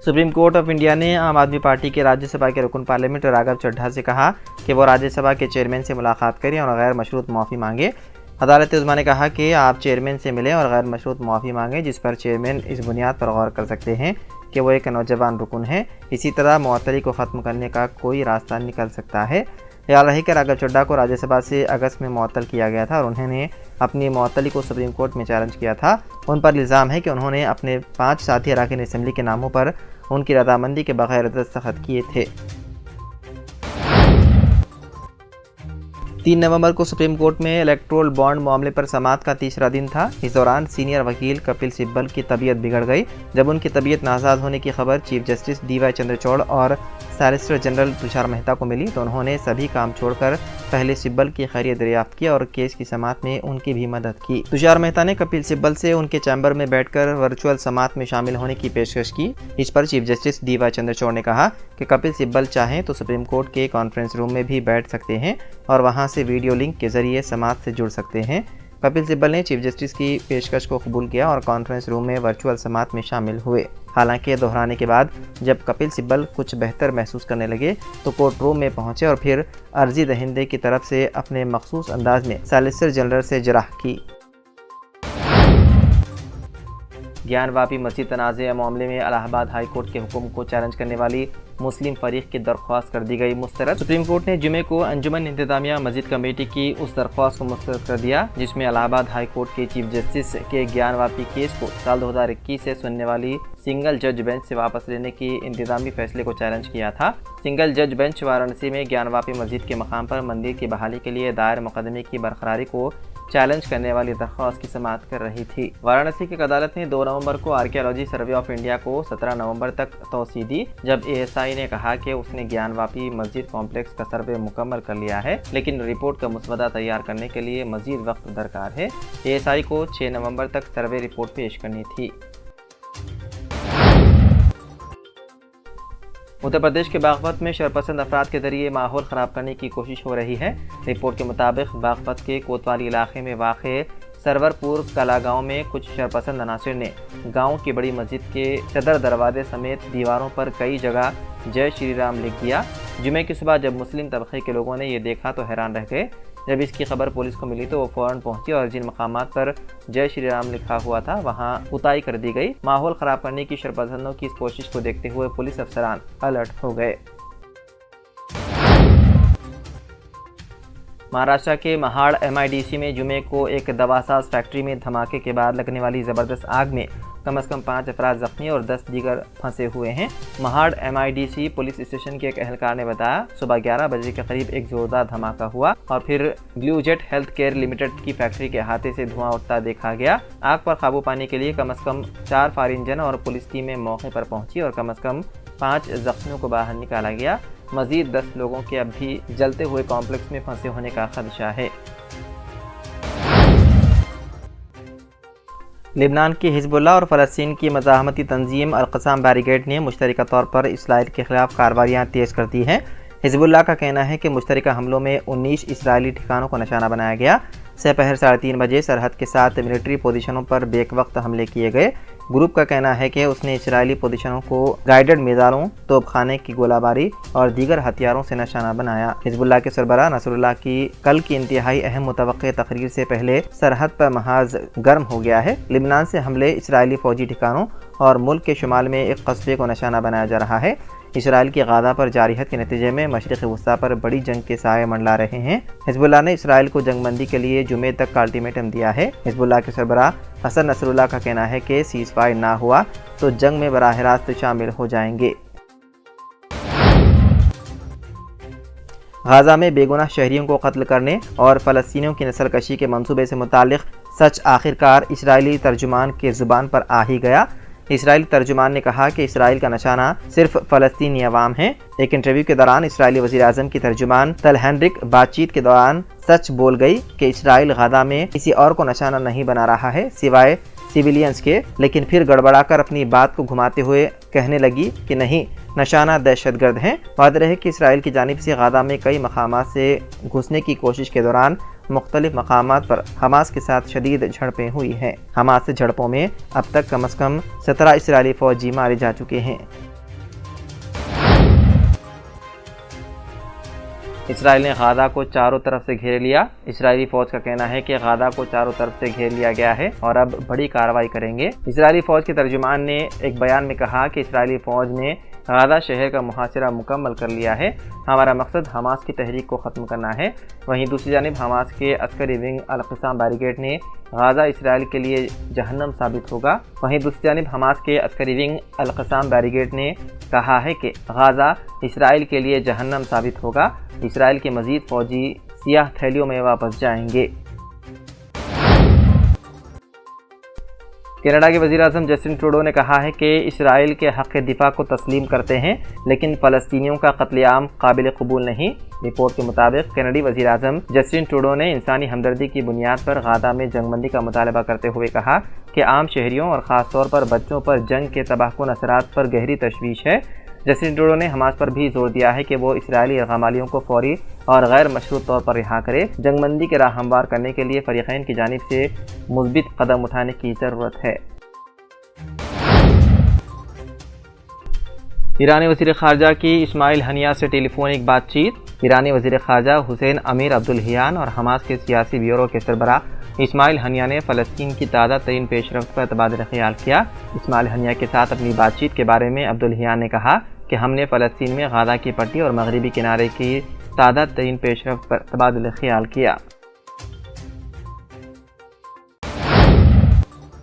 Supreme court of India ने आम आदमी पार्टी के राज्यसभा के रुकन पार्लियामेंट राघव चड्ढा से कहा कि वो राज्यसभा के चेयरमैन से मुलाकात करें और गैर मशरूत माफ़ी मांगे। अदालत उज़्मा ने कहा कि आप चेयरमैन से मिलें और गैर मशरूत माफ़ी मांगें, जिस पर चेयरमैन इस बुनियाद पर गौर कर सकते हैं कि वो एक नौजवान रुकन है। इसी तरह मुअत्तली को ख़त्म करने का कोई रास्ता निकल सकता है। ख्याल रहे कि राघव चड्ढा को राज्यसभा से अगस्त में मुअत्तल किया गया था और उन्होंने अपनी मुअत्तली को सुप्रीम कोर्ट में चैलेंज किया था। उन पर इल्ज़ाम है कि उन्होंने अपने 5 साथी अरकान असेंबली के नामों पर उनकी रजामंदी के बगैर दस्तखत किए थे। 3 नवंबर को सुप्रीम कोर्ट में इलेक्टोरल बॉन्ड मामले पर समाअत का तीसरा दिन था। इस दौरान सीनियर वकील कपिल सिब्बल की तबीयत बिगड़ गई। जब उनकी तबीयत नासाज होने की खबर चीफ जस्टिस डी.वाई. चंद्रचूड़ और सॉलिसिटर जनरल तुषार मेहता को मिली तो उन्होंने सभी काम छोड़कर पहले सिब्बल की खैरियत दरियाफ्त की और केस की समाअत में उनकी भी मदद की। तुषार मेहता ने कपिल सिब्बल से उनके चैम्बर में बैठकर वर्चुअल समाअत में शामिल होने की पेशकश की। इस पर चीफ जस्टिस डी.वाई. चंद्रचूड़ ने कहा कि कपिल सिब्बल चाहें तो सुप्रीम कोर्ट के कॉन्फ्रेंस रूम में भी बैठ सकते हैं और वहां से वीडियो लिंक के जरिए समाअत से जुड़ सकते हैं। कपिल सिब्बल ने चीफ जस्टिस की पेशकश को कबूल किया और कॉन्फ्रेंस रूम में वर्चुअल समाअत में शामिल हुए। हालांकि दोहराने के बाद जब कपिल सिब्बल कुछ बेहतर महसूस करने लगे तो कोर्ट रूम में पहुंचे और फिर अर्जी दहिंदे की तरफ से अपने मखसूस अंदाज में सॉलिसिटर जनरल से जराह की। ज्ञानवापी मस्जिद तनाज़े मामले में इलाहाबाद हाई कोर्ट के हुक्म को चैलेंज करने वाली मुस्लिम फरीक की दरख्वास्त कर दी गई मुस्तरद। सुप्रीम कोर्ट ने जुमे को अंजुमन इंतजामिया मस्जिद कमेटी की उस दरख्वास्त को मुस्तरद कर दिया जिसमें इलाहाबाद हाई कोर्ट के चीफ जस्टिस के ज्ञानवापी केस को साल 2021 से सुनने वाली सिंगल जज बेंच से वापस लेने की इंतजामी फैसले को चैलेंज किया था। सिंगल जज बेंच वाराणसी में ज्ञानवापी मस्जिद के मकाम पर मंदिर की बहाली के लिए दायर मुकदमे की बरकरारी को चैलेंज करने वाली दरख्वास्त की समाअत कर रही थी। वाराणसी की अदालत ने 2 नवंबर को आर्कियोलॉजी सर्वे ऑफ इंडिया को 17 नवंबर तक तौसीह दी, जब एएसआई ने कहा कि उसने ज्ञानवापी मस्जिद कॉम्प्लेक्स का सर्वे मुकम्मल कर लिया है, लेकिन रिपोर्ट का मुसवदा तैयार करने के लिए मजीद वक्त दरकार है। एएसआई को 6 नवंबर तक सर्वे रिपोर्ट पेश करनी थी। उत्तर प्रदेश के बागपत में शरपसंद अफराद के जरिए माहौल ख़राब करने की कोशिश हो रही है। रिपोर्ट के मुताबिक बागपत के कोतवाली इलाके में वाक़े सरवरपुर कला गांव में कुछ शरपसंद अनासिर ने गांव की बड़ी मस्जिद के सदर दरवाजे समेत दीवारों पर कई जगह जय श्री राम लिख दिया। जुमे की सुबह जब मुस्लिम तबके के लोगों ने ये देखा तो हैरान रह गए। जब इसकी खबर पुलिस को मिली तो वो फ़ौरन पहुंची और जिन मकामात पर जय श्री राम लिखा हुआ था वहां पुताई कर दी गई। माहौल ख़राब करने की शरपसंदों की इस कोशिश को देखते हुए पुलिस अफसरान अलर्ट हो गए। महाराष्ट्र के महाड़ MIDC में जुमे को एक दवासाज फैक्ट्री में धमाके के बाद लगने वाली ज़बरदस्त आग में कम से कम 5 अफराद जख्मी और 10 दीगर फंसे हुए हैं। महाड़ MIDC पुलिस स्टेशन के एक अहलकार ने बताया सुबह 11 बजे के करीब एक जोरदार धमाका हुआ और फिर ग्लूजेट हेल्थ केयर लिमिटेड की फैक्ट्री के अहाते से धुआं उठता देखा गया। आग पर काबू पाने के लिए कम से कम 4 फायर इंजन और पुलिस टीमें मौके पर पहुंची और कम से कम 5 जख्मियों को बाहर निकाला गया। मजीद 10 लोगों के अब भी जलते हुए कॉम्प्लेक्स में फंसे होने का खदशा है। लेबनान की हिजबुल्लाह और फ़लस्तीन की मज़ाहमती तंजीम अल-क़साम ब्रिगेड ने मुश्तरका तौर पर इसराइल के खिलाफ कार्रवाइयाँ तेज़ कर दी हैं। हिजबुल्लाह का कहना है कि मुश्तरका हमलों में 19 इसराइली ठिकानों को निशाना बनाया गया। दोपहर 3:30 बजे सरहद के साथ मिलिट्री पोजीशनों पर बेवक्त हमले किए गए। ग्रुप का कहना है कि उसने इसराइली पोजीशनों को गाइडेड मिसाइलों, तोपखाने की गोलाबारी और दीगर हथियारों से निशाना बनाया। हिजबुल्लाह के सरबराह नसरुल्लाह की कल की इंतहाई अहम मुतवक्के तकरीर से पहले सरहद पर महाज गर्म हो गया है। लेबनान से हमले इसराइली फौजी ठिकानों और मुल्क के शुमाल में एक कस्बे को निशाना बनाया जा रहा है। इसराइल की गाज़ा पर जारियत के नतीजे में मशरिक़ वस्ता पर बड़ी जंग के साए मंडला रहे हैं। हिजबुल्लाह ने इसराइल को जंगबंदी के लिए जुमे तक का अल्टीमेटम दिया है। हिजबुल्लाह के सरबराह हसन नसरुल्लाह का कहना है कि सीज़ फायर ना हुआ तो जंग में बराह रास्त शामिल हो जाएंगे। गाज़ा में बेगुनाह शहरियों को कत्ल करने और फ़लस्तीनियों की नस्लकशी के मंसूबे से मुताल्लिक़ सच आखिरकार इसराइली तर्जुमान के ज़ुबान पर आ ही गया। इसराइली तर्जुमान ने कहा कि इसराइल का निशाना सिर्फ फ़लस्तीनी अवाम है। एक इंटरव्यू के दौरान इसराइली वज़ीर आज़म की तर्जुमान तल हेनरिक बातचीत के दौरान सच बोल गई कि इसराइल गाज़ा में किसी और को निशाना नहीं बना रहा है सिवाय सिविलियंस के, लेकिन फिर गड़बड़ाकर अपनी बात को घुमाते हुए कहने लगी कि नहीं, निशाना दहशतगर्द हैं। वाज़ेह है कि इसराइल की जानिब से गाज़ा में कई मकामात से घुसने की कोशिश के दौरान मुख्तलिफ मकामात पर हमास के साथ शदीद झड़पें हुई हैं। हमास से झड़पों में अब तक कम से कम 17 इसराइली फ़ौजी मारे जा चुके हैं। اسرائیل نے غزہ کو چاروں طرف سے گھیر لیا۔ اسرائیلی فوج کا کہنا ہے کہ غزہ کو چاروں طرف سے گھیر لیا گیا ہے اور اب بڑی کارروائی کریں گے۔ اسرائیلی فوج کے ترجمان نے ایک بیان میں کہا کہ اسرائیلی فوج نے غزہ شہر کا محاصرہ مکمل کر لیا ہے۔ ہمارا مقصد حماس کی تحریک کو ختم کرنا ہے۔ وہیں دوسری جانب حماس کے عسکری ونگ القصام بریگیڈ نے غزہ اسرائیل کے لیے جہنم ثابت ہوگا۔ اسرائیل کے لیے جہنم ثابت ہوگا۔ اسرائیل کے مزید فوجی سیاہ تھیلیوں میں واپس جائیں گے۔ کینیڈا کے وزیر اعظم جسٹن ٹروڈو نے کہا ہے کہ اسرائیل کے حق دفاع کو تسلیم کرتے ہیں لیکن فلسطینیوں کا قتل عام قابل قبول نہیں۔ رپورٹ کے مطابق کینیڈی وزیر اعظم جسٹن ٹروڈو نے انسانی ہمدردی کی بنیاد پر غزہ میں جنگ بندی کا مطالبہ کرتے ہوئے کہا کہ عام شہریوں اور خاص طور پر بچوں پر جنگ کے تباہ کن اثرات پر گہری تشویش ہے۔ جسٹن ٹروڈو نے حماس پر بھی زور دیا ہے کہ وہ اسرائیلی یرغمالیوں کو فوری اور غیر مشروط طور پر رہا کرے۔ جنگ بندی کے راہ ہموار کرنے کے لیے فریقین کی جانب سے مثبت قدم اٹھانے کی ضرورت ہے۔ ایرانی وزیر خارجہ کی اسماعیل ہنیہ سے ٹیلی فونک بات چیت۔ ایرانی وزیر خارجہ حسین امیر عبداللہیان اور حماس کے سیاسی بیورو کے سربراہ اسماعیل ہنیہ نے فلسطین کی تازہ ترین پیش رفت پر تبادلہ خیال کیا۔ اسماعیل ہنیہ کے ساتھ اپنی بات چیت کے بارے میں عبداللہیان نے کہا کہ ہم نے فلسطین میں غزہ کی پٹی اور مغربی کنارے کی تازہ ترین پیش رفت پر تبادلہ خیال کیا۔